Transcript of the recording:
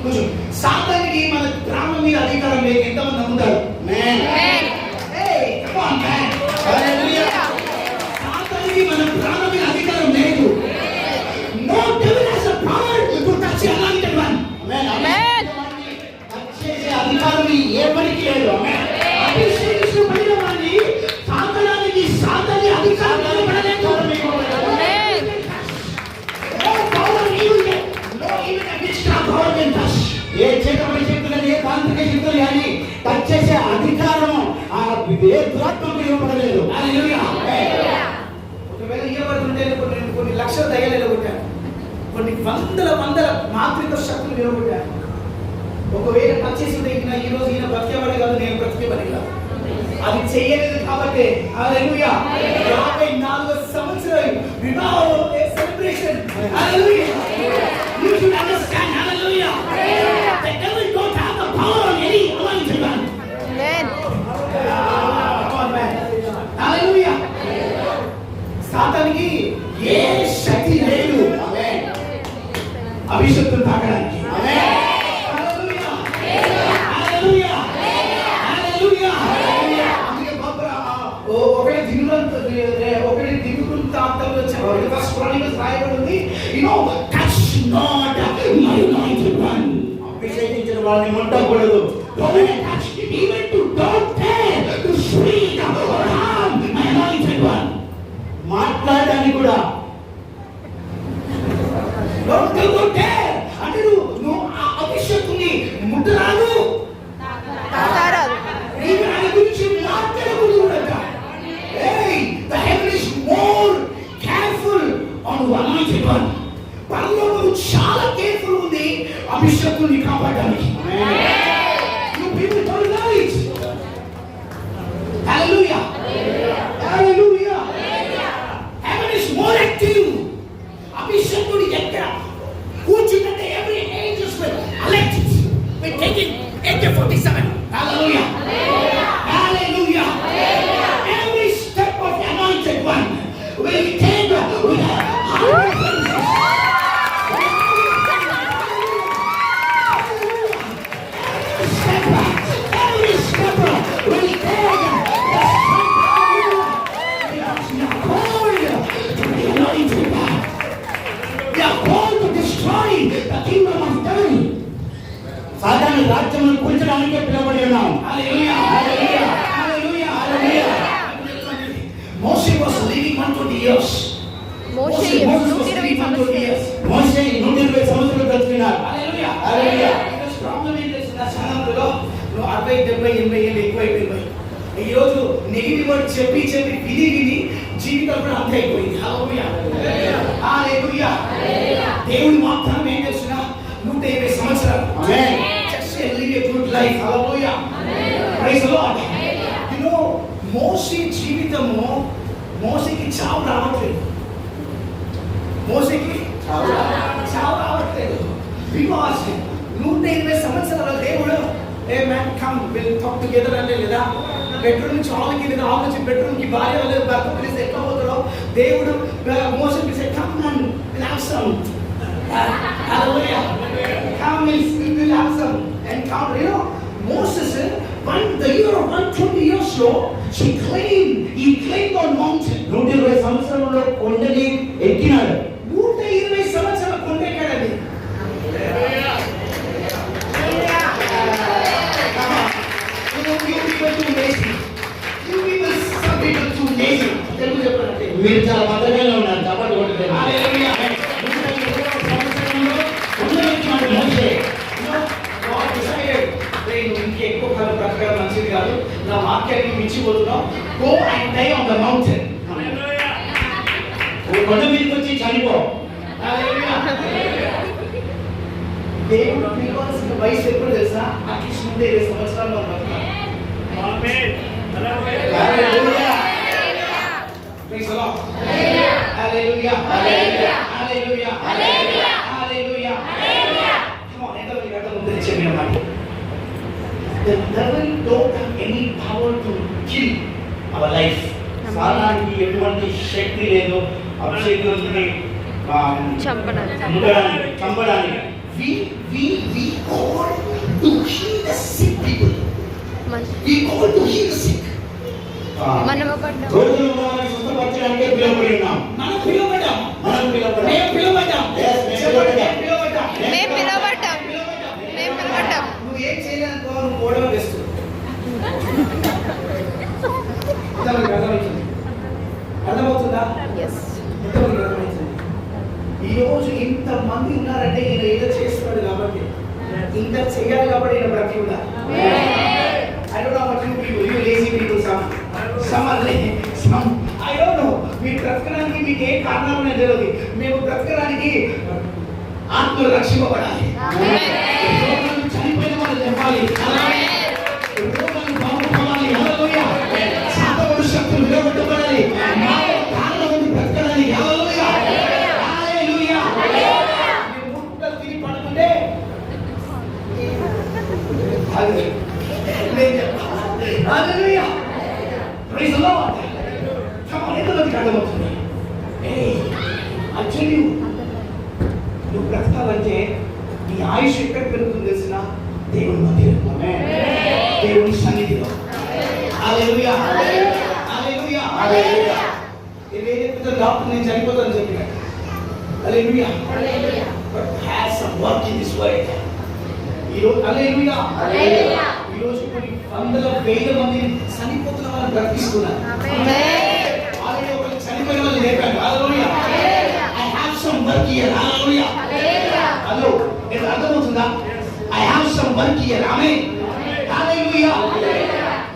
కొంచెం సాతానికి మన గ్రామం మీద అధికారం లేదు. ఎంతమంది నమ్ముతారు? సాతానికి మన గ్రామం మీద అధికారం లేదు. No devil has a power to touch the anointed one. Amen. వచ్చేసే అధికారం ఎవరికి లేదు. అభిషేకించబడిన వారిని సాతానికి సాతాని అధికారం ఇవ్వబడలేదు. ఏ చేతబడి శక్తులని, ఏ తాంత్రిక శక్తులు కానీ టచ్ చేసే అధికారం ఏ దురాత్మకు ఇవ్వబడలేదు. ఒకవేళ ఇవ్వబడుతుంటే కొన్ని లక్షల దయ్యాలు నిలబొట్టారు, కొన్ని వందల మాంత్రిక శక్తులు నిలబొట్టారు. ఒకవేళ టచ్ చేసి ఈ రోజు ఈయన బ్రతికేవాడే కాదు, నేను బ్రతికేవాడే కాదు. అది చేయలేదు కాబట్టి హల్లెలూయా. 54 సంవత్సరాలు వివాహం celebration. Hallelujah. You should understand, hallelujah. The devil don't have the power on any anointed one. Amen. Come on, man. Hallelujah. సాతానికి ఏ శక్తి లేదు. ఆమేన్. అభిషేకం తాగడానికి. ఆమేన్. హల్లెలూయా. హల్లెలూయా. హల్లెలూయా. అందుకే బాబా ఒకటి దిగుకుంటా అంతలో ఫస్ట్ క్రానికల్స్ రాయబడింది. You know, not my anointed one. అభిషేకించిన వారిని ముట్టకూడదు. Even to don't dare to speak or harm my anointed one. మాట్లాడడానికి కూడా don't dare. అంటే నువ్వు అభిషేకుని ముట్టరాదు, తాకరాదు. నీవు ఆయన గురించి మాట్లాడకూడదు కూడా. Hey, the heaven is more careful on the anointed one. పరలోకం చాలా కేర్ఫుల్ ఉంది అభిషేకుని కాపాడడానికి. You people don't know it. Hallelujah. Hallelujah. Heaven is more active. అభిషేకుని ఎక్కడ కూర్చుంటే every angels will elect it. We take it AK-47. Hallelujah. Hallelujah. Every step of the anointed one will take with సాధారణ రాజ్యమును కూల్చడానికి పిలువబడి ఉన్నాం. హల్లెలూయా. హల్లెలూయా. హల్లెలూయా. హల్లెలూయా. మోషే was living 120 years. మోషే 120 సంవత్సరాలు బ్రతికినాడు. హల్లెలూయా. హల్లెలూయా. Problem ఏంటంటే సమాజంలో 60 70 80 ఏళ్ళు ఎక్కువైపోయి ఈ రోజు నెగిటివ్ వర్డ్ చెప్పి విని జీవితం కూడా అంతే అయిపోయింది. హల్లెలూయా. హల్లెలూయా. దేవుని వాగ్దానం ఏం చేస్తున్నా 120 సంవత్సరాలు. ఆమేన్. Just live a good life. Hallelujah. Praise the Lord. You know, మోషే జీవితము మోషేకి చావు రావట్లేదు. మోషేకి చావు రావట్లేదు. బికాజ్ 120 సంవత్సరాల దేవుడు ఏ man come will talk together అంటే లేదా బెడ్రూమ్ నుంచి హాల్కి లేదా హాల్ నుంచి బెడ్రూమ్ కి భార్య లేదా భర్త పిలిస్తే ఎట్లా పోతారో దేవుడు మోషే పిలిస్తే come and will have some. Hallelujah. Come will have some encounter. You know, Moses, when the year of 120 years ago, he claimed on mountain. 120 సంవత్సరాలలో కొండని ఎక్కినాడు. 120 సంవత్సరాల కొండ ఎక్కాడండి. మీరు చాలా భద్రంగా ఉన్నారు కాబట్టి ఎక్కువ కాలం బ్రతకడం మంచిది కాదు, నా వాక్యానికి మించిపోతున్నాం. Go and die on the mountain. కొండ మీదకి వచ్చి చనిపో. దేవుడు పిలవాల్సిన వయసు ఎప్పుడు తెలుసా? అట్లీస్ట్ 120 సంవత్సరాలు బ్రతకాలి. Praise the Lord. Hallelujah. Hallelujah. Hallelujah. Hallelujah. Hallelujah. Come on, enter the battle of the church. The devil don't have any power to kill our life. సాతానికి ఎటువంటి శక్తి లేదు అభిషేకుని చంపడానికి. we call to heal the sick people. We call to heal the sick. మనము పడ్డాం. రోగులు వారిని స్వస్థపరచడానికి పిలువబడి ఉన్నాం. మనం పిలువబడ్డాం. మేము పిలువబడ్డాం. మేము పిలువబడ్డాం. నువ్వు ఏం చేయలేనుకో, నువ్వు గొడవ వేస్తున్నావు. అర్థమవుతుందా? ఎంతమంది అర్థమవుతుంది? ఈ రోజు ఇంతమంది ఉన్నారంటే ఈయన ఏదో చేస్తున్నాడు కాబట్టి, ఇంత చేయాలి కాబట్టి ఈయన బ్రతికి ఉన్నారు. I don't know what you people, you lazy people, some are lazy, some, I don't know. మీ బ్రతకడానికి మీకు ఏ కారణం అనేది తెలియదు. మేము బ్రతకడానికి ఆత్మలు రక్షింపబడాలి. రోగులు చనిపోయిన వాళ్ళు చెప్పాలి. రోగులు బాగుపడాలి. హల్లెలూయా. శాతవడు శక్తులు విడగొట్టబడాలి. మాలో కారణం ఉంది బ్రతకడానికి. హల్లెలూయా. హల్లెలూయా. మీ ముట్టలు తిని పడుకుంటే hallelujah. Praise the lord. Come on, ఎంతమందికి అర్థమవుతుంది? I tell you, నువ్వు బ్రతకాలంటే నీ ఆయుష్ ఎక్కడ పెరుగుతుంది తెలిసిన? దేవుని మందిరంలో, దేవుని సన్నిధిలో. హల్లెలూయా. హల్లెలూయా. హల్లెలూయా. ఏదైతే డాక్టర్ నేను చనిపోతానని చెప్పిన. హల్లెలూయా. But has some work in this world. ఈరోజు హల్లెలూయా. హల్లెలూయా. ఈరోజు కొన్ని వందల వేల మంది చనిపోతున్న వాళ్ళని బ్రతికిస్తున్నారు. ఆల్రెడీ ఒకరు చనిపోయిన వాళ్ళు లేపారు. హల్లెలూయా. I have some work here. Hallelujah. Hello, ఇది అర్థమవుతుందా? I have some work here. Amen. Hallelujah.